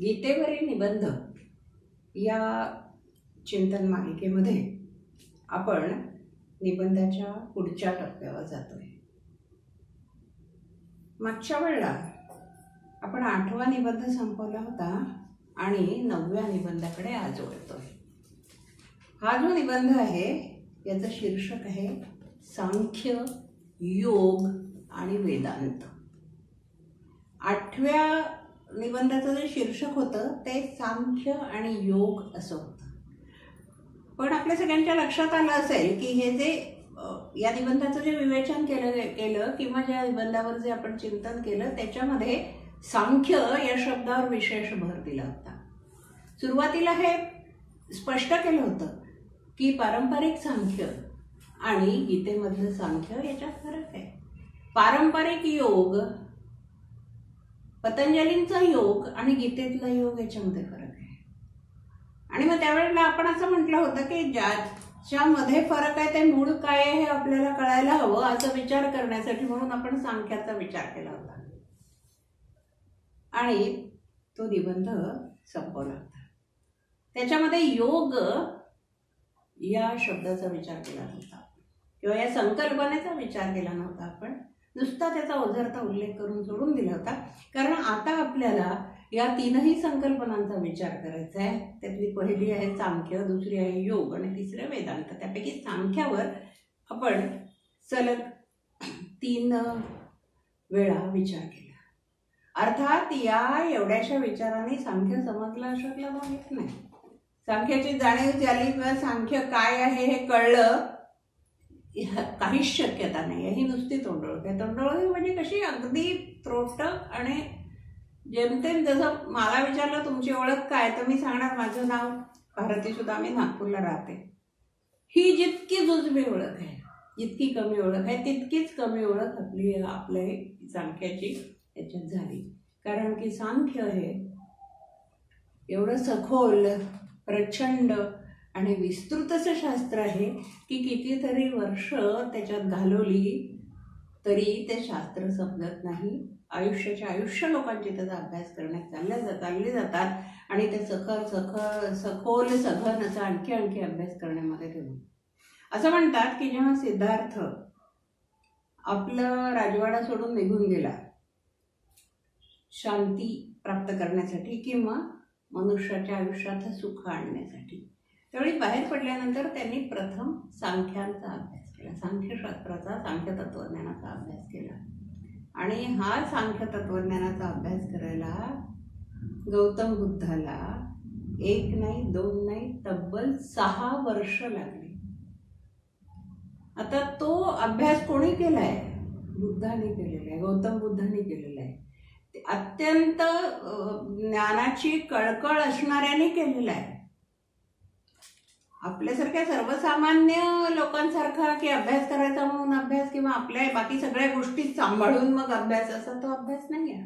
गीतेवरील निबंध या चिंतन मालिकेमध्ये आपण निबंधाच्या पुढच्या टप्प्यावर जातोय। मागच्या वेळेला आपण 8वा निबंध संपवला होता आणि 9व्या निबंधाकडे आज वळतोय। हा जो निबंध आहे याचं शीर्षक आहे सांख्य, योग आणि वेदांत। 8व्या निबंधाचं जे शीर्षक होतं ते सांख्य आणि योग असं होतं। पण आपल्या सगळ्यांच्या लक्षात आलं असेल की हे जे या निबंधाचं जे विवेचन केलं किंवा ज्या निबंधावर जे आपण चिंतन केलं त्याच्यामध्ये सांख्य या शब्दावर विशेष भर दिला होता। सुरुवातीला हे स्पष्ट केलं होतं की पारंपरिक सांख्य आणि गीतेमधलं सांख्य याच्यात फरक आहे। पारंपरिक योग, पतंजलींचा योग आणि गीतेतला योग याच्यामध्ये फरक आहे। आणि मग त्यावेळेला आपण असं म्हटलं होतं की ज्याच्यामध्ये फरक आहे ते मूळ काय आहे हे आपल्याला कळायला हवं असं विचार करण्यासाठी म्हणून आपण सांख्याचा विचार केला होता आणि तो निबंध संपवला होता। त्याच्यामध्ये योग या शब्दाचा विचार केला नव्हता किंवा या संकल्पनेचा विचार केला नव्हता। आपण नुसता त्याचा ओझरता उल्लेख करून सोडून दिला होता, कारण आता आपल्याला या तीनही संकल्पनांचा विचार करायचा आहे। त्यातली पहिली आहे सांख्य, दुसरी आहे योग आणि तिसरी वेदांत। त्यापैकी सांख्यावर आपण सलग 3 वेळा विचार केला। अर्थात या एवढ्याशा विचाराने सांख्य समजलं अशातला भाग नाही। सांख्याची जाणीव झाली किंवा सांख्य काय आहे हे कळलं काहीच शक्यता नाही। ही नुसती तोंडओळख आहे। तोंडओळख म्हणजे कशी अगदी त्रोटक आणि जेमतेम जसं मला विचारलं तुमची ओळख काय तर मी सांगणार माझं नाव भारती सुद्धा, मी नागपूरला राहते। ही जितकी जुजबी ओळख आहे, जितकी कमी ओळख आहे तितकीच कमी ओळख आपल्या सांख्याची याच्यात झाली। कारण की सांख्य हे एवढं सखोल, प्रचंड आणि विस्तृत असं शास्त्र आहे की कितीतरी वर्ष त्याच्यात घालवली तरी ते शास्त्र समजत नाही। आयुष्याच्या आयुष्य लोकांची त्याचा अभ्यास करण्यात चालले जातात आणि ते सखोल सघन असा आणखी अभ्यास करण्यामध्ये ठेवून असं म्हणतात की जेव्हा सिद्धार्थ आपलं राजवाडा सोडून निघून गेला शांती प्राप्त करण्यासाठी किंवा मनुष्याच्या आयुष्यात सुख आणण्यासाठी, त्यावेळी बाहेर पडल्यानंतर त्यांनी प्रथम सांख्यांचा अभ्यास केला, सांख्यशास्त्राचा, सांख्य तत्वज्ञानाचा अभ्यास केला। आणि हा सांख्य तत्वज्ञानाचा अभ्यास करायला गौतम बुद्धाला 1 नाही 2 नाही तब्बल 6 वर्ष लागली। आता तो अभ्यास कोणी केलाय? बुद्धाने केलेला आहे, गौतम बुद्धाने केलेला आहे। अत्यंत ज्ञानाची कळकळ असणाऱ्याने केलेला आहे। आपल्यासारख्या सर्वसामान्य लोकांसारखा की अभ्यास करायचा म्हणून अभ्यास किंवा आपल्या बाकी सगळ्या गोष्टी सांभाळून मग अभ्यास असा तो अभ्यास नाही आहे।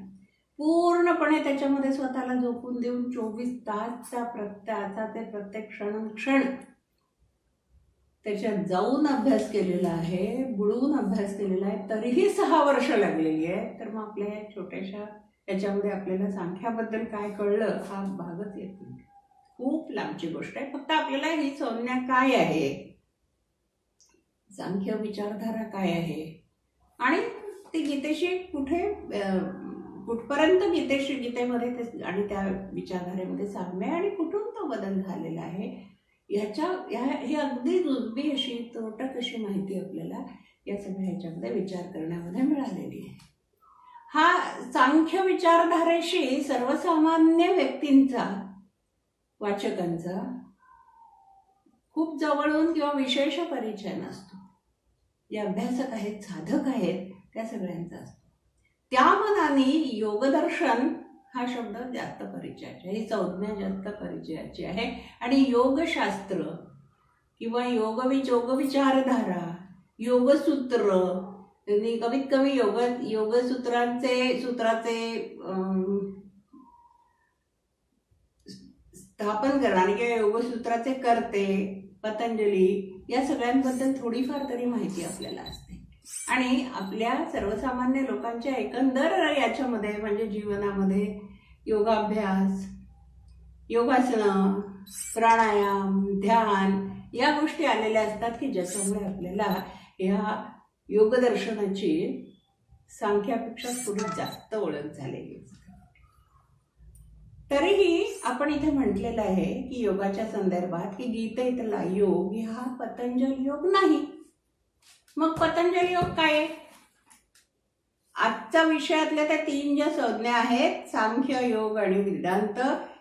पूर्णपणे त्याच्यामध्ये स्वतःला झोकून देऊन 24 तासचा प्रत्येक क्षण त्याच्यात जाऊन अभ्यास केलेला आहे, बुडवून अभ्यास केलेला आहे, तरीही 6 वर्ष लागलेली आहे। तर मग आपल्या या छोट्याशा याच्यामध्ये आपल्याला सांख्याबद्दल काय कळलं हा भागच येत नाही। खूप लांबची गोष्ट आहे। फक्त आपल्याला ही संज्ञा काय आहे, सांख्य विचारधारा काय आहे आणि ती गीतेशी कुठपर्यंत गीतेमध्ये ते आणि त्या विचारधारेमध्ये साम्य आहे आणि कुठून तो बदल झालेला आहे ही अगदी जुजबी अशी त्रोटक अशी माहिती आपल्याला या सगळ्या ह्याच्यामध्ये विचार करण्यामध्ये मिळालेली आहे। हा सांख्य विचारधारेशी सर्वसामान्य व्यक्तींचा, वाचकांचा खूप जवळून किंवा विशेष परिचय नसतो। जे अभ्यासक आहेत, साधक आहेत त्या सगळ्यांचा असतो। त्या मानाने योगदर्शन हा शब्द जास्त परिचयाचा, ही संज्ञा जास्त परिचयाची आहे। आणि योगशास्त्र किंवा योग विचारधारा, योगसूत्र, कमीत कमी योगसूत्राचे स्थापन करणारे किंवा योगसूत्राचे कर्ते पतंजली या सगळ्यांबद्दल थोडीफार तरी माहिती आपल्याला असते। आणि आपल्या सर्वसामान्य लोकांच्या एकंदर याच्यामध्ये म्हणजे जीवनामध्ये योगाभ्यास योगासनं, प्राणायाम, ध्यान या गोष्टी आलेल्या असतात की ज्याच्यामुळे आपल्याला या योगदर्शनाची सांख्यापेक्षा थोडी जास्त ओळख झालेली असते. तरीही आपण इथे म्हटलेलं आहे की योगाच्या संदर्भात की गीतेतला योग हा पतंजल योग नाही. मग पतंजल योग काय आहे? आजच्या विषयातल्या त्या 3 ज्या संज्ञा आहेत, सांख्य, योग आणि वेदांत,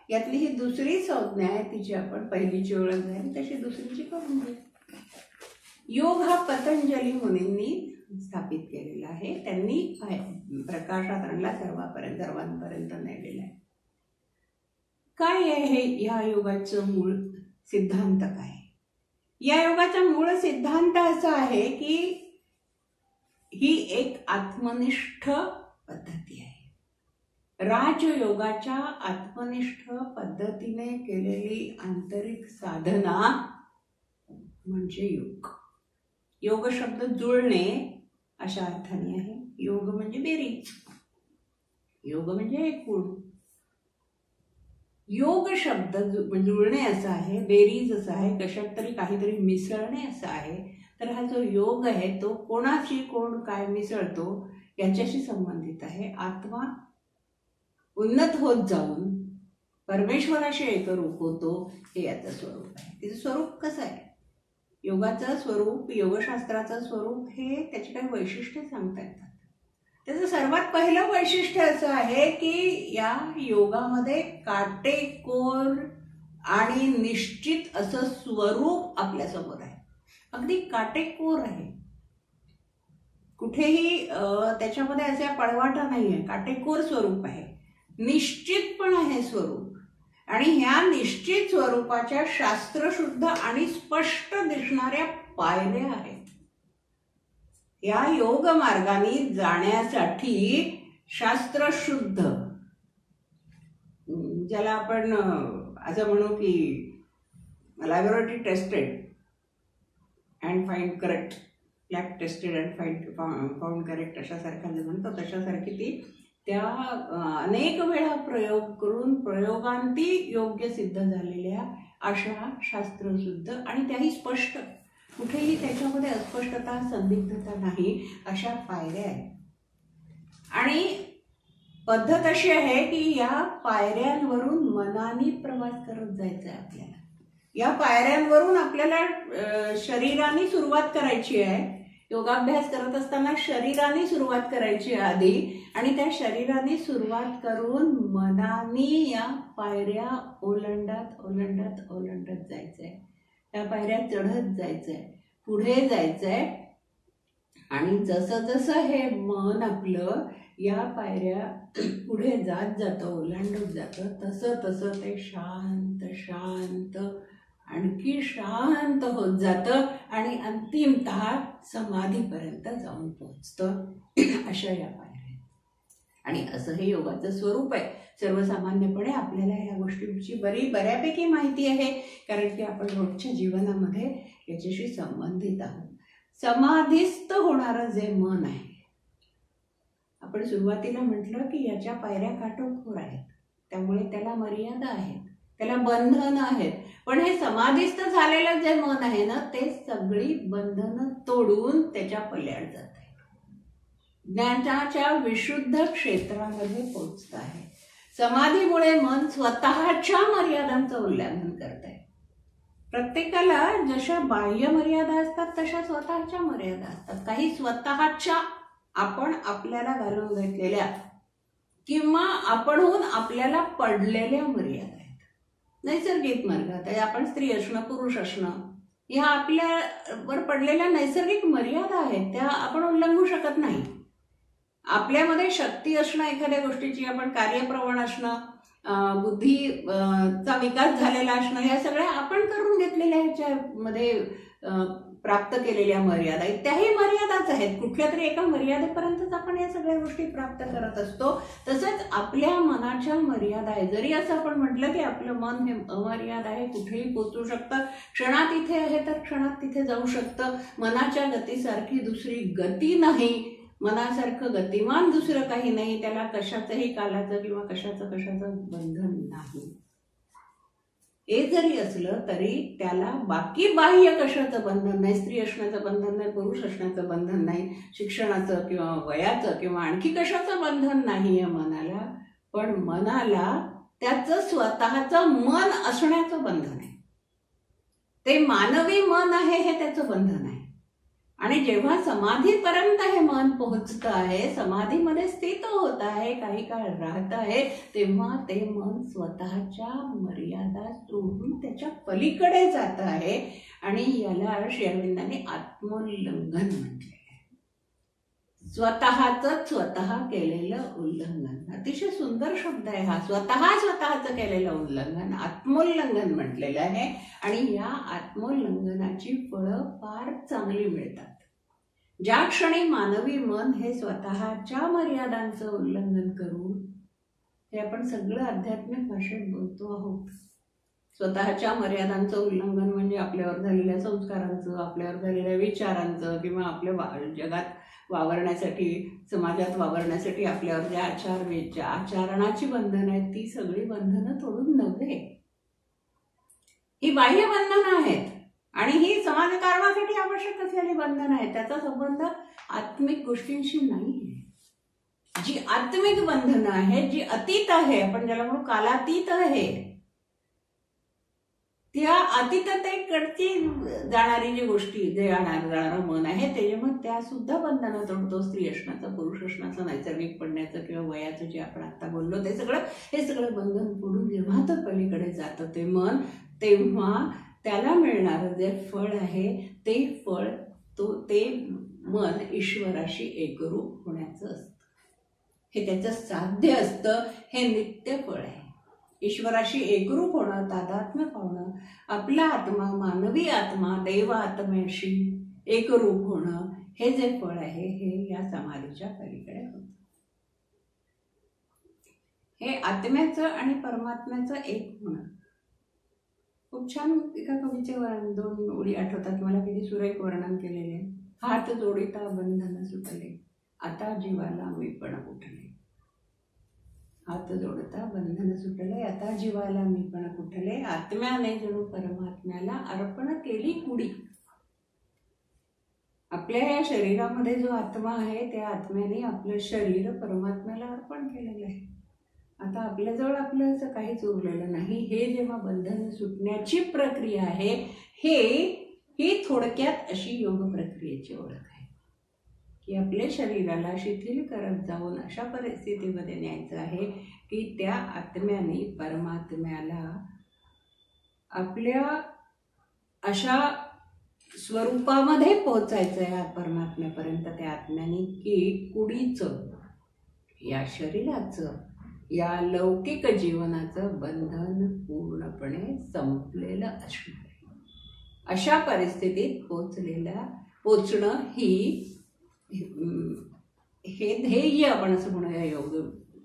यातली ही दुसरी संज्ञा आहे. तिची आपण पहिलीची ओळख झाली तशी दुसरीची करून घेऊ. योग हा पतंजली मुनींनी स्थापित केलेला आहे. त्यांनी प्रकाशात आणला, सर्वांपर्यंत नेलेला आहे. काय आहे या योगाचं मूळ सिद्धांत? काय या योगाचा मूळ सिद्धांत असा आहे की ही एक आत्मनिष्ठ पद्धती आहे. राजयोगाच्या आत्मनिष्ठ पद्धतीने केलेली आंतरिक साधना म्हणजे योग. योग शब्द जुळणे अशा अर्थाने आहे. योग म्हणजे बेरीज, योग म्हणजे एकूण. योग शब्द जुळणे असा आहे, बेरीज असा आहे, कशात तरी काहीतरी मिसळणे असा आहे. तर हा जो योग आहे तो कोणाशी कोण काय मिसळतो याच्याशी संबंधित आहे. आत्मा उन्नत होत जाऊन परमेश्वराशी एकरूप होतो, हे याचं स्वरूप आहे. तिचं स्वरूप कसं आहे? योगाचं स्वरूप, योगशास्त्राचं स्वरूप हे त्याची काही वैशिष्ट्ये सांगता येतात. त्याचं सर्वात पहिलं वैशिष्ट्य असं आहे की या योगामध्ये काटेकोर आणि निश्चित असं स्वरूप आपल्यासमोर आहे. अगदी काटेकोर आहे, कुठेही त्याच्यामध्ये असा पळवाटा नाही आहे. काटेकोर स्वरूप आहे, निश्चित पण आहे स्वरूप. आणि ह्या निश्चित स्वरूपाच्या शास्त्रशुद्ध आणि स्पष्ट दिसणाऱ्या पायऱ्या आहेत. या योग मार्गाने जाण्यासाठी शास्त्रशुद्ध, ज्याला आपण असं म्हणू की laboratory tested and find correct, lab tested and found correct अशासारखा जे म्हणतो तशासारखी ती त्या अनेक वेळा प्रयोग करून प्रयोगांती योग्य सिद्ध झालेल्या अशा शास्त्रशुद्ध आणि त्याही स्पष्ट, कुठेही त्याच्यामध्ये अस्पष्टता संदिग्धता नाही अशा पायऱ्या आहेत. आणि पद्धत अशी आहे की या पायऱ्यांवरून मनाने प्रवास करत जायचा आहे आपल्याला. या पायऱ्यांवरून आपल्याला शरीराने सुरुवात करायची आहे. योगाभ्यास करत असताना शरीराने सुरुवात करायची आहे आधी, आणि त्या शरीराने सुरुवात करून मनाने या पायऱ्या ओलांडत ओलांडत ओलांडत जायचंय. त्या पायऱ्या चढत जायचंय, पुढे जायचंय. आणि जसं जसं हे मन आपलं या पायऱ्या पुढे जात जातं, ओलांडत जातं, तसं तसं ते शांत शांत आणखी शांत होत जातं आणि अंतिमतः समाधीपर्यंत जाऊन पोहोचतं. अशा या पायऱ्या. आणि असं हे योगाचं स्वरूप आहे. सर्वसामान्यपणे आपल्याला या गोष्टींची बऱ्यापैकी माहिती आहे, कारण की आपण रोजच्या जीवनामध्ये याच्याशी संबंधित आहोत. समाधीस्थ होणारं जे मन आहे, आपण सुरुवातीला म्हटलं की याच्या पायऱ्या काटेकोर आहेत, त्यामुळे त्याला मर्यादा आहेत, त्याला बंधनं आहेत. पण हे समाधीस्थ झालेलं जे मन आहे ना, ते सगळी बंधनं तोडून त्याच्या पल्याड जात आहे, ज्ञानाच्या विशुद्ध क्षेत्रामध्ये पोहोचत आहे. समाधीमुळे मन स्वतःच्या मर्यादांचं उल्लंघन करत आहे. प्रत्येकाला जशा बाह्य मर्यादा असतात तशा स्वतःच्या मर्यादा असतात. काही स्वतःच्या आपण आपल्याला घालून घेतलेल्या किंवा आपणहून आपल्याला पडलेल्या मर्यादा आहेत. नैसर्गिक मर्यादा आहे. आपण स्त्री असणं, पुरुष असणं, ह्या आपल्यावर पडलेल्या नैसर्गिक मर्यादा आहेत, त्या आपण उल्लंघू शकत नाही. आपल्यामध्ये शक्ती असणं, एखाद्या गोष्टीची आपण कार्यप्रवण असणं, बुद्धीचा विकास झालेला असणं, या सगळ्या आपण करून घेतलेल्या ह्याच्यामध्ये प्राप्त केलेल्या मर्यादा आहेत. त्याही मर्यादाच आहेत. कुठल्या तरी एका मर्यादेपर्यंतच आपण या सगळ्या गोष्टी प्राप्त करत असतो. तसंच आपल्या मनाच्या मर्यादा आहे. जरी असं आपण म्हटलं की आपलं मन हे अमर्याद आहे, कुठेही पोचू शकतं, क्षणात इथे आहे तर क्षणात तिथे जाऊ शकतं. मनाच्या गतीसारखी दुसरी गती नाही, मनासारखं गतिमान दुसरं काही नाही. त्याला कशाचंही कालाचं किंवा कशाचं बंधन नाही. हे जरी असलं तरी त्याला बाकी बाह्य कशाचं बंधन नाही, स्त्री असण्याचं बंधन नाही, पुरुष असण्याचं बंधन नाही, शिक्षणाचं किंवा वयाचं किंवा आणखी कशाचं बंधन नाही आहे मनाला. पण मनाला त्याचं स्वतःचं मन असण्याचं बंधन आहे. ते मानवी मन आहे हे त्याचं बंधन आहे. आणि जेव्हा समाधीपर्यंत हे मन पोहोचतं आहे, समाधीमध्ये स्थित होत आहे, काही काळ राहत आहे, तेव्हा ते मन स्वतःच्या मर्यादा सोडून त्याच्या पलीकडे जात आहे. आणि याला श्री अरविंदांनी आत्मोल्लंघन म्हटले. स्वतः केलेलं उल्लंघन. अतिशय सुंदर शब्द आहे हा. स्वतःचं केलेलं उल्लंघन आत्मोल्लंघन म्हटलेलं आहे. आणि या आत्मोल्लंघनाची फळं फार चांगली मिळतात. ज्या क्षणी मानवी मन हे स्वतःच्या मर्यादांचं उल्लंघन करून, हे आपण सगळं आध्यात्मिक भाषेत बोलतो आहोत, स्वतःच्या मर्यादांचं उल्लंघन म्हणजे आपल्यावर झालेल्या संस्कारांचं, आपल्यावर झालेल्या विचारांचं, किंवा आपल्या जगात वावरण्यासाठी, समाजात वावरण्यासाठी आपल्यावर ज्या आचरणाची बंधनं आहेत, ती सगळी बंधनं तोडून नव्हे. ही बाह्य बंधनं आहेत आणि ही समाजकारणासाठी आवश्यक असलेली बंधनं आहेत. त्याचा संबंध आत्मिक गोष्टींशी नाही आहे. जी आत्मिक बंधनं आहेत, जी अतीत आहे, आपण ज्याला म्हणू कालातीत आहे, त्या अतीततेकडची जाणारी जी गोष्टी, जे जाणारं मन आहे, त्याच्यामुळे त्या सुद्धा बंधनं तोडतो. स्त्री असण्याचं, पुरुष असण्याचं, नैसर्गिक पडण्याचं किंवा वयाचं, जे आपण आता बोललो, हे सगळं बंधन तोडून जेव्हा तर पलीकडे जातं ते मन, तेव्हा त्याला मिळणारं जे फळ आहे, ते फळ ते मन ईश्वराशी एकरूप होण्याचं असतं. हे त्याचं साध्य असतं. हे नित्य फळ आहे. ईश्वराशी एकरूप होणं, तादात्म्य पावणं, आपला आत्मा, मानवी आत्मा देव आत्म्याशी एकरूप होणं, हे जे फळ आहे, हे या समाधीच्या पलीकडे होतं. हे आत्म्याचं आणि परमात्म्याचं एक होणं. खूप छान एका कवीचे वर्णन, 2 ओळी आठवतात मला, किती सुरेख वर्णन केलेले. हात जोडिता बंधन सुटले, आता जीवाला मीपण उठले. हात जोडता बंधन सुटले, आता जीवाला मीपण कुठले. आत्म्याने जणू परमात्म्याला अर्पण केली कुडी. आपल्या या शरीरामध्ये जो आत्मा आहे, त्या आत्म्याने आपलं शरीर परमात्म्याला अर्पण केलेलं आहे. आता आपल्याजवळ आपलं असं काहीच उरलेलं नाही. हे जेव्हा बंधन सुटण्याची प्रक्रिया आहे, ही थोडक्यात अशी योग प्रक्रियेची ओळख आहे, की आपल्या शरीराला शिथिल करत जाऊन अशा परिस्थितीमध्ये न्यायचं आहे की त्या आत्म्याने परमात्म्याला आपल्या अशा स्वरूपामध्ये पोहोचायचं आहे परमात्म्यापर्यंत त्या आत्म्याने, की कुडीचं, या शरीराचं, या लौकिक जीवनाचं बंधन पूर्णपणे संपलेलं असणार आहे. अशा परिस्थितीत पोचणं हे ध्येय आपण असं म्हणूया योग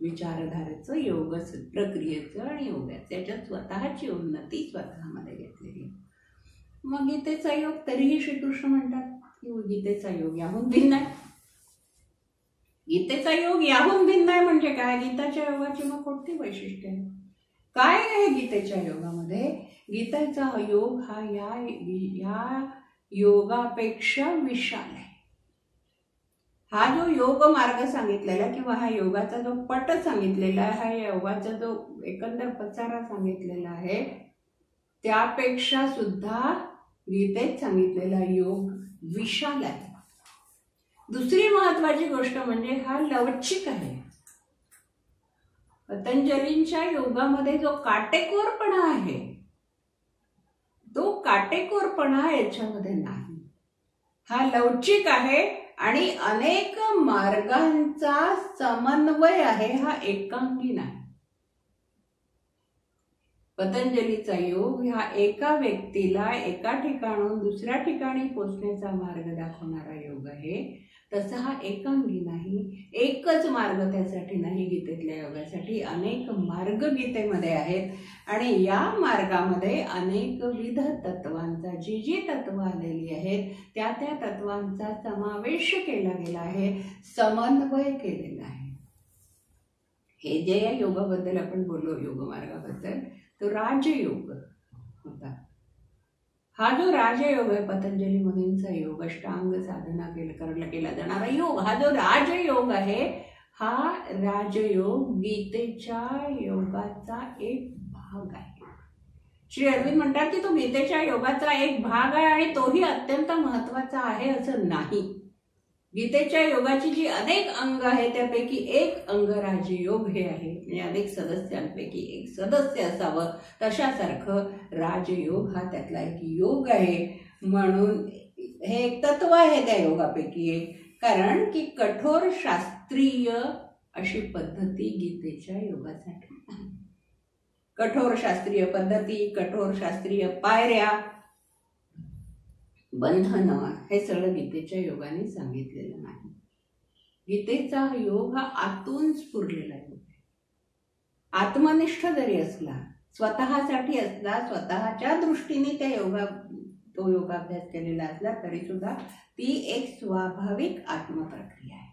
विचारधारेचं, योग प्रक्रियेचं आणि योगाचं. त्याच्यात स्वतःची उन्नती स्वतःमध्ये घेतलेली. मग गीतेचा योग, तरीही श्रीकृष्ण म्हणतात की गीतेचा योग याहून भिन्न आहे. गीतेचा योग याहून भिन्न आहे म्हणजे काय? गीताच्या योगाची मग कोणती वैशिष्ट्य आहे? काय आहे गीतेच्या योगामध्ये? गीतेचा योग हा या योगापेक्षा विशाल आहे. हा जो योग मार्ग सांगितलेला किंवा हा योगाचा जो पट सांगितलेला आहे, हा योगाचा जो एकंदर पसारा सांगितलेला आहे, त्यापेक्षा सुद्धा गीतेत सांगितलेला योग विशाल आहे. दुसरी महत्वाची गोष्ट म्हणजे हा लवचिक आहे. पतंजलींच्या योगामध्ये जो काटेकोरपणा आहे, तो काटेकोरपणा याच्यामध्ये नाही. हा लवचिक आहे आणि अनेक मार्गांचा समन्वय आहे. हा एकांगी नाही. पतंजलीचा योग हा एका व्यक्तीला एका ठिकाणून दुसऱ्या ठिकाणी पोहोचण्याचा मार्ग दाखवणारा योग आहे. तसा हा एकांगी नाही. एकच मार्ग त्यासाठी नाही. गीतेतल्या योगासाठी अनेक मार्ग गीतेमध्ये आहेत आणि या मार्गामध्ये अनेक विध तत्वांचा, जी तत्व आलेली आहेत, त्या तत्वांचा समावेश केला गेला आहे, समन्वय केलेला आहे. हे जे या योगाबद्दल आपण बोललो, योग मार्गाबद्दल, तो राजयोग, होता. हा जो राजयोग आहे, पतंजली मुनींचा योग, अष्टांग साधना केला जाणारा योग, हा जो राजयोग आहे, हा राजयोग गीतेच्या योगाचा एक भाग आहे. श्री अरविंद म्हणतात की तो गीतेच्या योगाचा एक भाग आहे आणि तोही अत्यंत महत्वाचा आहे असं नाही. गीतेच्या योगाची जी अनेक अंग आहे त्यापैकी एक अंग राजयोग हे आहे. म्हणजे अनेक सदस्यांपैकी एक सदस्य असावं तशासारखं राजयोग हा त्यातला एक योग आहे. म्हणून हे एक तत्व आहे त्या योगापैकी एक. कारण की कठोर शास्त्रीय अशी पद्धती गीतेच्या योगासाठी नाही. कठोर शास्त्रीय पद्धती, कठोर शास्त्रीय पायऱ्या, बंधनं हे सगळं गीतेच्या योगाने सांगितलेलं नाही. गीतेचा योग हा आतून स्फुरलेला योग आहे. आत्मनिष्ठ जरी असला, स्वतःसाठी असला, स्वतःच्या दृष्टीने तो योगाभ्यास केलेला असला तरी सुद्धा ती एक स्वाभाविक आत्मप्रक्रिया आहे.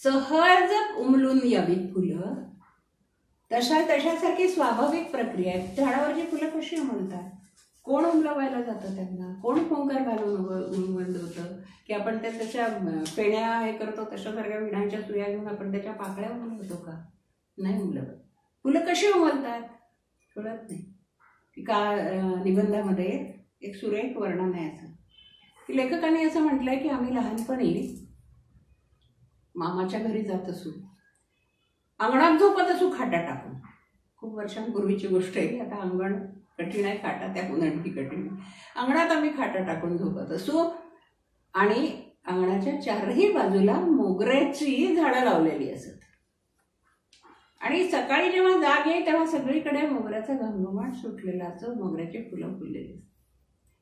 सहज उमलून यावीत फुलं तशासारखी स्वाभाविक प्रक्रिया आहे. झाडावरची फुलं कशी उमलतात? कोण उमलवायला जातं त्यांना? कोण फोंकार घालून उमलवतं? की आपण त्या तशा पेण्या हे करतो तशासारख्या विणांच्या सुया घेऊन आपण त्याच्या पाकळ्या उमलवतो का? नाही उमलवत. फुलं कशी उमलतात कळत नाही. का निबंधामध्ये एक सुरेख वर्णन आहे असं की लेखकाने असं म्हटलंय की आम्ही लहानपणी मामाच्या घरी जात असू, अंगणात झोपत असू खाटा टाकून. खूप वर्षांपूर्वीची गोष्ट आहे. आता अंगण कठीण आहे, खाटा त्याहून आणखी कठीण. अंगणात आम्ही खाटा टाकून झोपत असू आणि अंगणाच्या चारही बाजूला मोगऱ्याची झाडं लावलेली असत आणि सकाळी जेव्हा जाग येईल तेव्हा सगळीकडे मोगऱ्याचा घमघमाट सुटलेला असतो, मोगऱ्याची फुलं फुललेली असतात.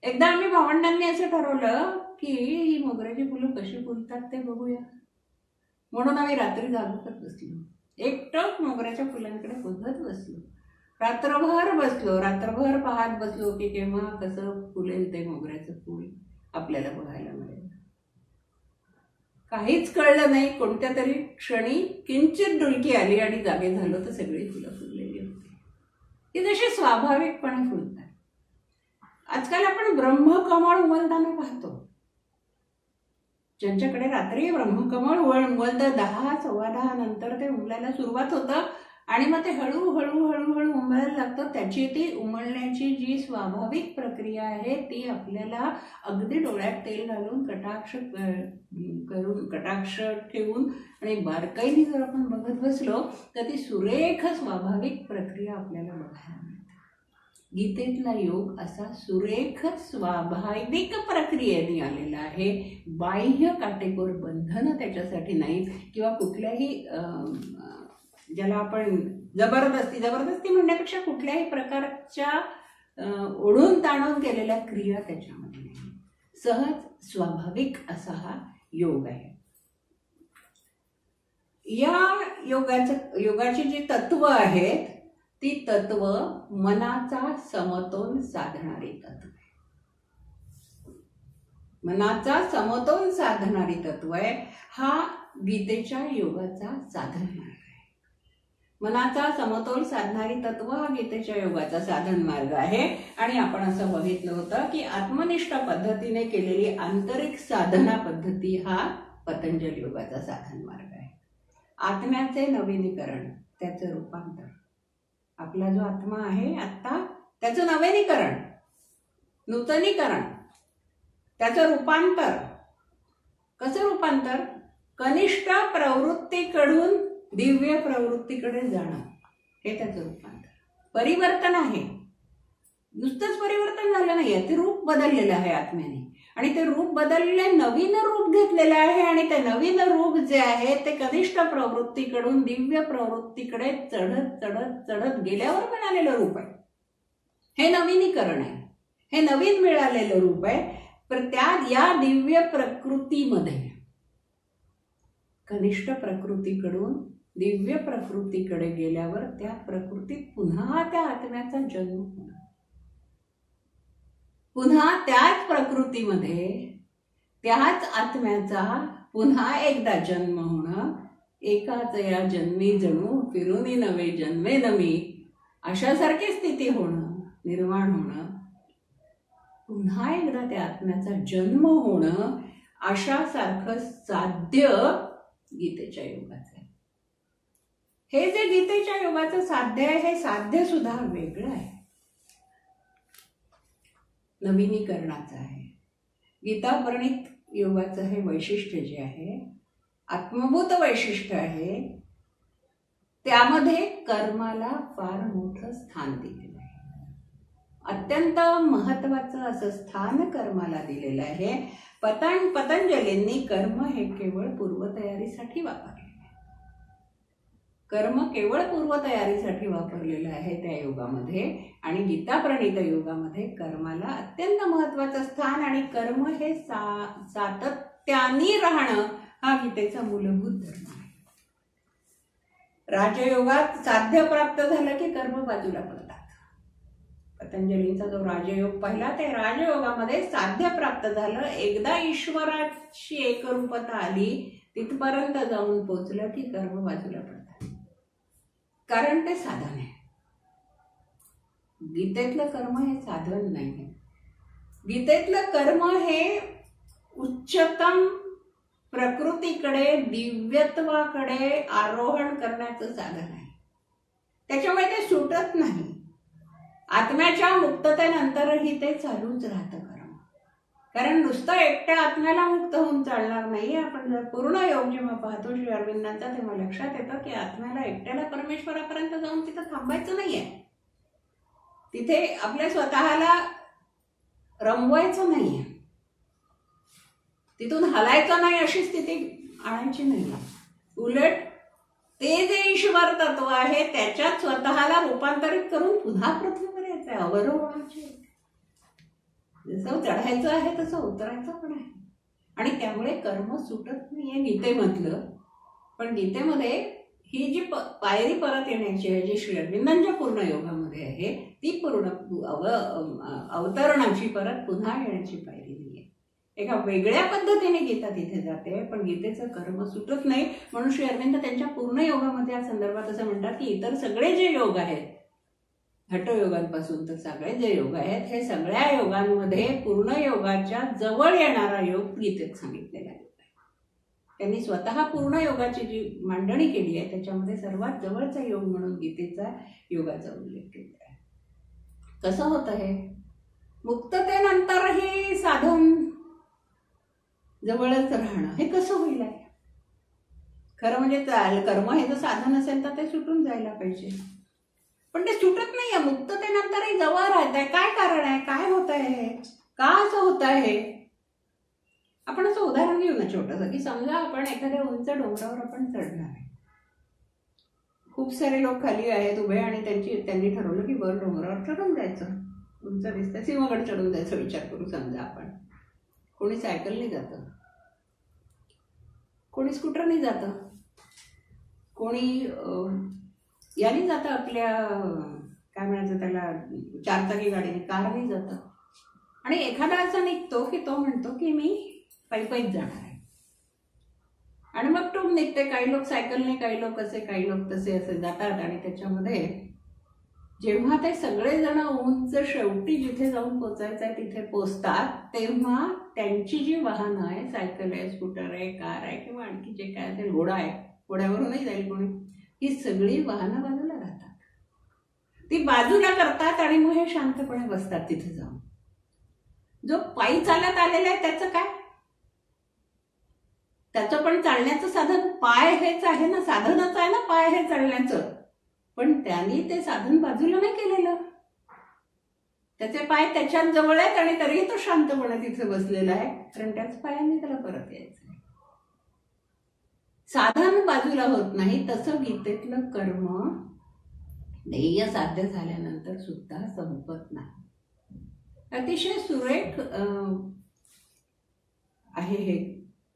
एकदा आम्ही भावंडांनी असं ठरवलं की ही मोगऱ्याची फुलं कशी फुलतात ते बघूया. म्हणून आम्ही रात्री जागतच बसलो, एकटक मोगऱ्याच्या फुलांकडे बघत बसलो. रात्रभर पाहत बसलो की केव्हा कसं फुलेल ते मोगऱ्याचं फूल आपल्याला बघायला मिळेल. काहीच कळलं नाही. कोणत्या तरी क्षणी किंचित डुलकी आली आणि जागे झालो तर सगळी फुलं फुललेली होती. ती जशी स्वाभाविकपणे फुलतात. आजकाल आपण ब्रह्मकमळ उमलताना पाहतो. ज्यांच्याकडे रात्री ब्रह्मकमळ उमलतं 10, 10:15 नंतर ते उमलायला सुरुवात होतं आणि मग ते हळूहळू उमलायला लागतं. त्याची ती उमलण्याची जी स्वाभाविक प्रक्रिया आहे ती आपल्याला अगदी डोळ्यात तेल घालून कटाक्ष ठेवून आणि बारकाईने जर आपण बघत बसलो तर ती सुरेख स्वाभाविक प्रक्रिया आपल्याला बघायला मिळते. गीतेतला योग असा सुरेख स्वाभाविक प्रक्रियेने आलेला आहे. बाह्य काटेकोर बंधनं त्याच्यासाठी नाहीत किंवा कुठल्याही ज्याला आपण जबरदस्ती म्हणण्यापेक्षा कुठल्याही प्रकारच्या ओढून ताणून केलेल्या क्रिया त्याच्यामध्ये नाही. सहज स्वाभाविक असा हा योग आहे. या योगाची जी तत्व आहेत ती तत्व मनाचा समतोल साधणारी तत्व आहे. मनाचा समतोल साधणारी तत्व आहे. हा गीतेच्या योगाचा साधन मार्ग आहे. मनाचा समतोल साधणारी तत्व हा गीतेच्या योगाचा साधन मार्ग आहे. आणि आपण असं बघितलं होतं की आत्मनिष्ठ पद्धतीने केलेली आंतरिक साधना पद्धती हा पतंजली योगाचा साधन मार्ग आहे. आत्म्याचे नवीनीकरण, त्याचं रूपांतर, आपला जो आत्मा आहे आत्ता त्याचं नवीनीकरण, नूतनीकरण, त्याचं रूपांतर. कसं रूपांतर? कनिष्ठ प्रवृत्तीकडून दिव्य प्रवृत्तीकडे जाणं हे त्याचं रूपांतर. परिवर्तन आहे. नुसतंच परिवर्तन झालं नाही, ते रूप बदललेलं आहे आत्म्याने आणि ते रूप बदलले नवीन रूप घेतलेलं आहे आणि ते नवीन रूप जे आहे ते कनिष्ठ प्रवृत्तीकडून दिव्य प्रवृत्तीकडे चढत गेल्यावर मिळालेलं रूप आहे. हे नवीनीकरण आहे. हे नवीन मिळालेलं रूप आहे. पण या दिव्य प्रकृतीमध्ये कनिष्ठ प्रकृतीकडून दिव्य प्रकृतीकडे गेल्यावर त्या प्रकृतीत पुन्हा त्या आत्म्याचा जन्म होणार. पुन्हा त्याच प्रकृतीमध्ये त्याच आत्म्याचा पुन्हा एकदा जन्म होणं. एकाच या जन्मी जणू फिरूनी नवे जन्मे नमी अशासारखी स्थिती होणं. निर्माण होणं, पुन्हा एकदा त्या आत्म्याचा जन्म होणं अशासारखं साध्य गीतेच्या योगाचं आहे. हे जे गीतेच्या योगाचं साध्य आहे, हे साध्य सुद्धा वेगळं आहे, नवीनीकरणाचं आहे. गीताप्रणित योगाचं हे वैशिष्ट्य जे आहे, आत्मभूत वैशिष्ट्य आहे, त्यामध्ये कर्माला फार मोठं स्थान दिलेलं आहे. अत्यंत महत्वाचं असं स्थान कर्माला दिलेलं आहे. पतंजलींनी कर्म हे केवळ पूर्वतयारीसाठी वापरलेलं आहे. कर्म केवळ पूर्वतयारीसाठी वापरलेलं आहे त्या योगामध्ये. आणि गीताप्रणित योगामध्ये कर्माला अत्यंत महत्वाचं स्थान आणि कर्म हे सातत्याने राहणं हा गीतेचा मूलभूत धर्म आहे. राजयोगात साध्य प्राप्त झालं की कर्म बाजूला पडतात. पतंजलींचा जो राजयोग पाहिला, ते राजयोगामध्ये साध्य प्राप्त झालं, एकदा ईश्वराची एकरूपता आली, तिथपर्यंत जाऊन पोचलं की कर्म बाजूला पडतात, कारण ते साधन आहे. गीतेतलं कर्म हे साधन नाही. गीतेतलं कर्म हे उच्चतम प्रकृतीकडे, दिव्यत्वाकडे आरोहण करण्याचं साधन आहे. त्याच्यामुळे ते सुटत नाही. आत्म्याच्या मुक्ततेनंतरही ते चालूच राहतं कर्म. कारण नुसतं एकट्या आत्म्याला मुक्त होऊन चालणार नाही. आपण जर पूर्ण योग जेव्हा पाहतो श्री अरविंदांचा, तेव्हा लक्षात येतं की आत्म्याला एकट्याला परमेश्वरापर्यंत जाऊन तिथं थांबायचं नाहीये. तिथे आपल्या स्वतःला रमवायचं नाहीये, तिथून हलायचं नाही अशी स्थिती आणायची नाही. उलट ते जे ईश्वर तत्व आहे त्याच्यात स्वतःला रूपांतरित करून पुन्हा पृथ्वीवर यायचं आहे, अवरोहणाची. जसं चढायचं आहे तसं उतरायचं पण आहे. आणि त्यामुळे कर्म सुटत नाहीये गीतेमधलं. पण गीतेमध्ये ही जी पायरी परत येण्याची आहे, जी श्री अरविंदांच्या पूर्ण योगामध्ये आहे, ती पूर्ण अवतरणाची, परत पुन्हा येण्याची पायरी नाहीये. एका वेगळ्या पद्धतीने गीता तिथे जाते, पण गीतेचं कर्म सुटत नाही. म्हणून श्री अरविंद त्यांच्या पूर्ण योगामध्ये या संदर्भात असं म्हणतात की इतर सगळे जे योग आहेत, हठयोगांपासून तर सगळे जे योग आहेत, हे सगळ्या योगांमध्ये पूर्ण योगाच्या जवळ येणारा योग गीतेत सांगितलेला आहे. त्यांनी स्वतः पूर्ण योगाची जी मांडणी केली आहे त्याच्यामध्ये सर्वात जवळचा योग म्हणून गीतेचा योगाचा उल्लेख केला आहे. कसं होतं हे? मुक्ततेनंतरही साधन जवळच राहणं हे कसं होईल? खरं म्हणजे कर्म हे जर साधन असेल तर ते सुटून जायला पाहिजे, पण ते सुटत नाहीये. मुक्ततेनंतरही जवळ राहत आहे. काय कारण आहे? काय होत आहे? का असं होत आहे? आपण असं उदाहरण घेऊ ना छोटंसं, की समजा आपण एखाद्या उंच डोंगरावर आपण चढणार आहे. खूप सारे लोक खाली आहेत उभे आणि त्यांनी ठरवलं की वर डोंगरावर चढून जायचं. उंच दिसतं, सिंहगड चढून जायचा विचार करू समजा आपण. कोणी सायकलने जातं, कोणी स्कूटरने जातं, कोणी याने जातं, आपल्या काय म्हणायचं त्याला, चारचाकी गाडीने, कारने जातं. आणि एखादा असा निघतो की तो म्हणतो की मी पायीच जाणार आहे. आणि मग तो निघते. काही लोक सायकलने, काही लोक असे, काही लोक तसे असे जातात. आणि त्याच्यामध्ये जेव्हा ते सगळेजण उंच शेवटी जिथे जाऊन पोचायचं आहे तिथे पोचतात, तेव्हा त्यांची जी वाहनं आहे, सायकल आहे, स्कूटर आहे, कार आहे किंवा आणखी जे काय असेल, घोडा आहे, घोड्यावरूनही जाईल कोणी, ही सगळी वाहनं बाजूला राहतात. ती बाजूला करतात आणि मग हे शांतपणे बसतात तिथे जाऊन. जो पायी चालत आलेला आहे त्याचं काय? त्याचं पण चालण्याचं साधन पाय हेच आहे ना, साधनच आहे ना पाय हे चालण्याचं. पण त्यांनी ते साधन बाजूला नाही केलेलं. त्याचे पाय त्याच्यात जवळ आहेत आणि तरीही तो शांतपणे तिथे बसलेला आहे, कारण त्याच पायाने त्याला परत यायचं आहे. साधन बाजूला होत नाही. तसं गीतेतलं कर्म ध्येय साध्य झाल्यानंतर सुद्धा संपत नाही. अतिशय सुरेख आहे हे.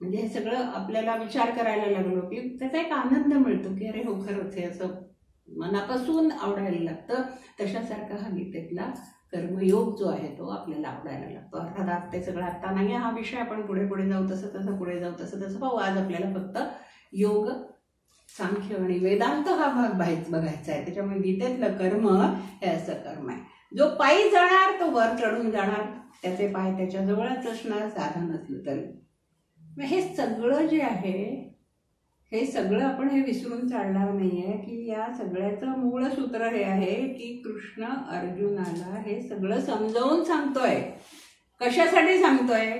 म्हणजे हे सगळं आपल्याला विचार करायला लागलो की त्याचा एक आनंद मिळतो की अरे हो, खरंच हे असं मनापासून आवडायला लागतं. तशासारखा हा गीतेतला कर्मयोग जो आहे तो आपल्याला आवडायला लागतो. अर्थात ते सगळं आता नाही, हा विषय आपण पुढे पुढे जाऊ तसं पुढे जाऊ तसं पाहू. आज आपल्याला फक्त योग, सांख्य आणि वेदांत हा भाग बघायचा आहे. त्याच्यामुळे गीतेतलं कर्म हे असं कर्म आहे. जो पायी जाणार तो वर चढून जाणार, त्याचे पाय त्याच्याजवळच असणार साधन असलं तरी. मग हे सगळं जे आहे हे सगळं आपण हे विसरून चालणार नाहीये की या सगळ्याचं मूळ सूत्र हे आहे की कृष्ण अर्जुनाला हे सगळं समजावून सांगतोय. कशासाठी सांगतोय?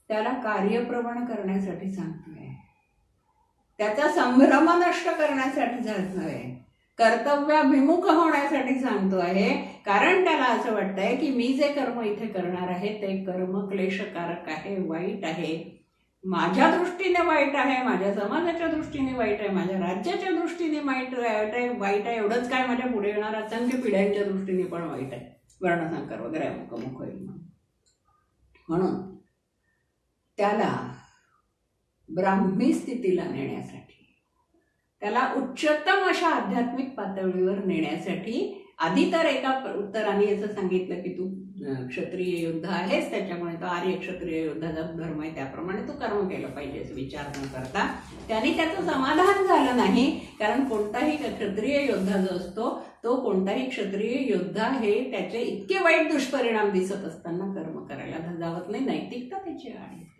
त्याला कार्यप्रवण करण्यासाठी सांगतोय, त्याचा संभ्रम नष्ट करण्यासाठी सांगतोय, कर्तव्याभिमुख होण्यासाठी सांगतो आहे. कारण त्याला असं वाटतंय की मी जे कर्म इथे करणार आहे ते कर्म क्लेशकारक आहे, वाईट आहे, माझ्या दृष्टीने वाईट आहे, माझ्या समाजाच्या दृष्टीने वाईट आहे, माझ्या राज्याच्या दृष्टीने वाईट आहे, एवढंच काय माझ्या पुढे येणार असंख्य पिढ्यांच्या दृष्टीने पण वाईट आहे, वर्णसंकर वगैरे अमुक होईल. म्हणून त्याला ब्राह्मी स्थितीला नेण्यासाठी, त्याला उच्चतम अशा आध्यात्मिक पातळीवर नेण्यासाठी आधी तर एका उत्तराने असं सांगितलं की तू क्षत्रिय योद्धा आहेस, त्याच्यामुळे तो आर्य क्षत्रिय योद्धाचा धर्म आहे त्याप्रमाणे तू कर्म केलं पाहिजे असं विचार न करता त्यांनी त्याचं समाधान झालं नाही. कारण कोणताही क्षत्रिय योद्धा जो असतो तो कोणताही क्षत्रिय योद्धा हे त्याचे इतके वाईट दुष्परिणाम दिसत असताना कर्म करायला धजावत नाही, नैतिकता त्याची आड येते.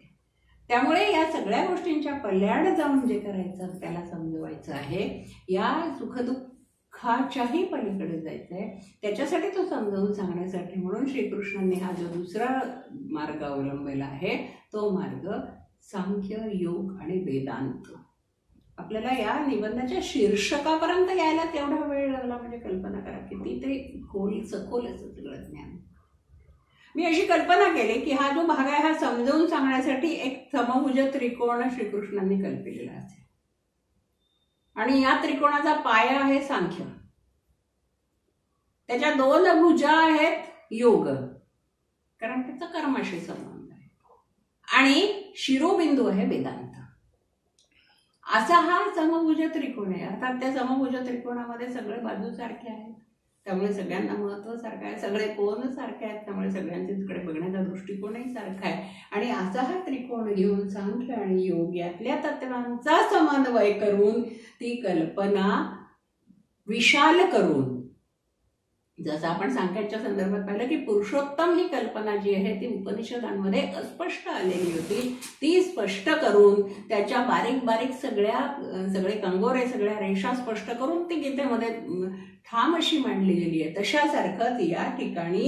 त्यामुळे या सगळ्या गोष्टींच्या पल्याड जाऊन जे करायचं त्याला समजवायचं आहे, या सुखदुःखाच्याही पलीकडे जायचंय, त्याच्यासाठी तो समजावून सांगण्यासाठी म्हणून श्रीकृष्णांनी हा जो दुसरा मार्ग अवलंबलेला आहे तो मार्ग सांख्य, योग आणि वेदांत. आपल्याला या निबंधाच्या शीर्षकापर्यंत यायला तेवढा वेळ लागला म्हणजे कल्पना करा किती ते सखोल असं सगळं ज्ञान. मी अशी कल्पना केली की हा जो भाग आहे हा समजावून सांगण्यासाठी एक समभुज त्रिकोण श्रीकृष्णांनी कल्पिलेला असेल आणि या त्रिकोणाचा पाया आहे सांख्य, त्याच्या 2 भुजा आहेत योग, कारण त्याचा कर्माशी संबंध आहे, आणि शिरोबिंदू आहे वेदांत. असा हा समभुज त्रिकोण आहे. अर्थात त्या समभुज त्रिकोणामध्ये सगळे बाजू सारखे आहेत, त्यामुळे सगळ्यांना महत्व सारखं आहे, सगळे कोण सारखे आहेत, त्यामुळे सगळ्यांचे तिकडे बघण्याचा दृष्टिकोनही सारखा आहे. आणि असा हा त्रिकोण घेऊन सांख्य आणि योग यातल्या तत्वांचा समन्वय करून ती कल्पना विशाल करून, जसं आपण सांख्याच्या संदर्भात पाहिलं की पुरुषोत्तम ही कल्पना जी आहे ती उपनिषदांमध्ये अस्पष्ट आलेली होती, ती स्पष्ट करून त्याच्या बारीक बारीक सगळे कंगोरे, सगळ्या रेषा स्पष्ट करून ती गीतेमध्ये ठाम अशी मांडली गेली आहे. तशासारखंच या ठिकाणी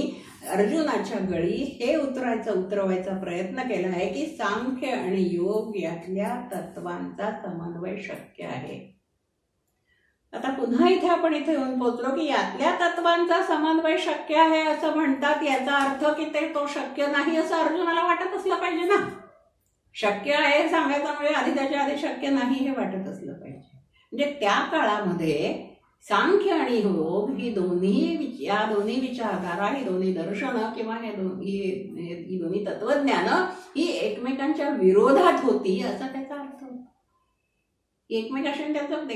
अर्जुनाच्या गळी हे उतरवायचा प्रयत्न केला आहे की सांख्य आणि योग यातल्या तत्वांचा समन्वय शक्य आहे. आता पुन्हा आपण इथे येऊन पोहोचलो की यातल्या तत्वांचा समन्वय शक्य आहे असं म्हणतात, याचा अर्थ की ते तो शक्य नाही असं अर्जुनाला वाटत असलं पाहिजे ना. शक्य आहे सांगायचं म्हणजे आधी त्याच्या आधी शक्य नाही हे वाटत असलं पाहिजे. म्हणजे त्या काळामध्ये सांख्य आणि योग ही दोन्ही विचारधारा, ही दोन्ही दर्शनं किंवा ही दोन्ही तत्वज्ञानं ही एकमेकांच्या विरोधात होती असा त्याचा अर्थ होता. एकमेकांचं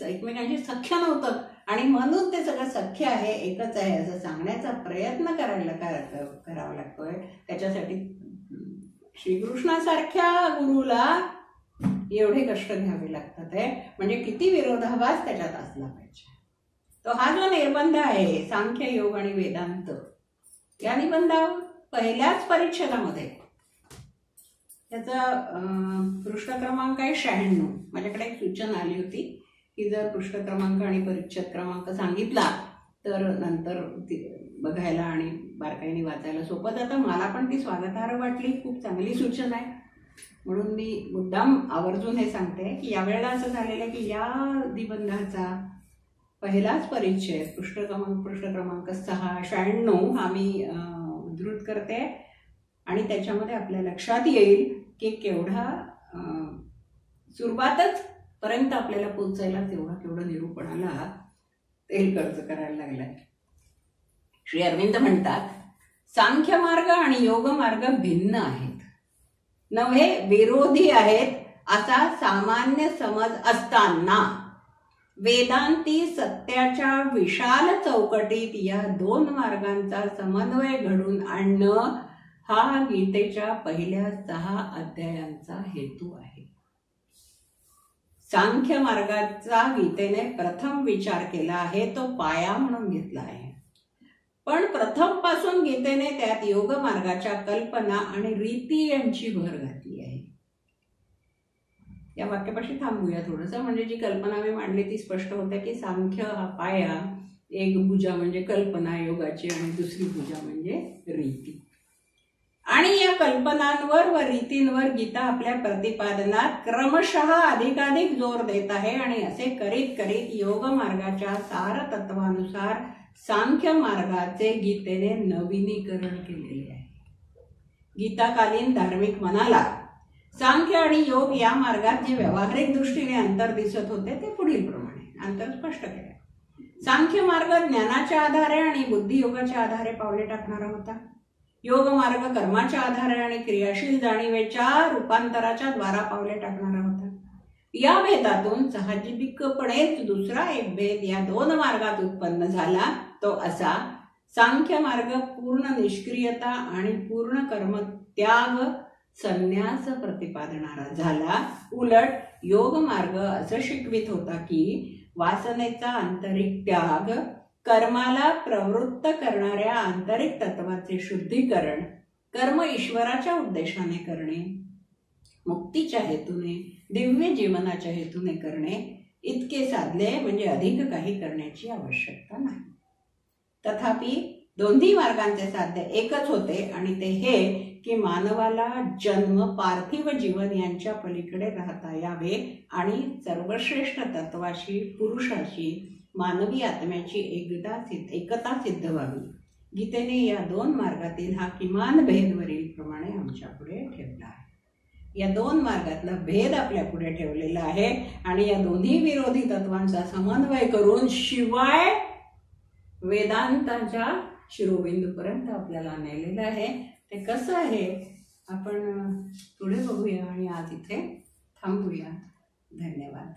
एकमेकांशी सख्य नव्हतं आणि म्हणून ते सगळं सख्य आहे, एकच आहे असं सांगण्याचा प्रयत्न करावा लागतोय. त्याच्यासाठी श्रीकृष्णासारख्या गुरुला एवढे कष्ट घ्यावे लागतात आहे, म्हणजे किती विरोधाभास त्याच्यात असला पाहिजे. तो हा जो निर्बंध आहे सांख्य, योग आणि वेदांत, या निबंधा पहिल्याच परिच्छेदामध्ये त्याचा पृष्ठ क्रमांक आहे 96. माझ्याकडे एक सूचना आली होती की जर पृष्ठ क्रमांक आणि परिच्छेद क्रमांक सांगितला तर नंतर बघायला आणि बारकाईने वाचायला सोपं जातं. मला पण ती स्वागतार्ह वाटली, खूप चांगली सूचना आहे, म्हणून मी मुद्दाम आवर्जून हे सांगते की यावेळेला असं झालेलं आहे की या निबंधाचा पहिलाच परिच्छेद पृष्ठ क्रमांक 96 हा मी उद्धृत करते आणि त्याच्यामध्ये आपल्या लक्षात येईल की केवढा सुरुवातच पर्यंत आपल्याला पोहोचायला केवढं निरूपणाला तेल खर्च करायला लागलाय. श्री अरविंद म्हणतात, सांख्य मार्ग आणि योग मार्ग भिन्न आहेत, नव्हे विरोधी आहेत असा सामान्य समज असताना वेदांती सत्याच्या विशाल चौकटीत या 2 मार्गांचा समन्वय घडून आणणं हा गीतेच्या पहिल्या 6 अध्यायांचा हेतू आहे. सांख्य मार्गाचा गीतेने प्रथम विचार केला आहे, तो पाया म्हणून घेतला आहे. पण प्रथम पासून गीतेने त्यात योग मार्गाच्या कल्पना आणि रीती यांची भर घातली आहे. या वाक्यापाशी थांबूया थोडंसं, म्हणजे जी कल्पना मी मांडली ती स्पष्ट होते की सांख्य हा पाया, एक भुजा म्हणजे कल्पना योगाची आणि दुसरी भुजा म्हणजे रीती. आणि या कल्पनांवर व रीतींवर गीता आपल्या प्रतिपादनात क्रमशः अधिकाधिक जोर देत आहे. आणि असे करीत करीत योग मार्गाच्या सार तत्वानुसार सांख्य मार्गाचे गीतेने नवीनीकरण केलेले आहे. गीताकालीन धार्मिक मनाला सांख्य आणि योग या मार्गात जे व्यावहारिक दृष्टीने अंतर दिसत होते ते पुढील प्रमाणे अंतर स्पष्ट केले. सांख्य मार्ग ज्ञानाच्या आधारे आणि बुद्धियोगाच्या आधारे पावले टाकणारा होता. योग मार्ग कर्माच्या आधारे आणि क्रियाशील जाणीवेच्या रूपांतराच्या द्वारा पावले टाकणारा होता. या भेदातून साहजिकपणेच दुसरा एक भेद या दोन मार्गात उत्पन्न झाला, तो असा: सांख्य मार्ग पूर्ण निष्क्रियता आणि पूर्ण कर्मत्याग संन्यास प्रतिपादणारा झाला. उलट योग मार्ग असं शिकवित होता की वासनेचा आंतरिक त्याग, कर्माला प्रवृत्त करणाऱ्या आंतरिक तत्वाचे शुद्धीकरण, कर्म ईश्वराच्या उद्देशाने करणे, मुक्तीच्या हेतूने, दिव्य जीवनाच्या हेतूने करणे इतके साधले, म्हणजे अधिक काही करण्याची आवश्यकता नाही. तथापि दोन्ही मार्गांचे साध्य एकच होते, आणि ते हे की मानवाला जन्म, पार्थिव जीवन यांच्या पलीकडे राहता यावे आणि सर्वश्रेष्ठ तत्वाशी, पुरुषाशी, मानवी आत्म्याची एकता सिद्ध व्हावी. गीतेने या दोन मार्गातील हा किमान भेद वरील प्रमाणे आमच्या पुढे ठेवला आहे. या दोन मार्गातला भेद आपल्या पुढे ठेवलेला आहे आणि या दोन्ही विरोधी तत्वांचा समन्वय करून शिवाय वेदांताच्या शिरोबिंदूपर्यंत आपल्याला नेलेलं आहे. ते कसं आहे आपण पुढे बघूया आणि आज इथे थांबूया. धन्यवाद.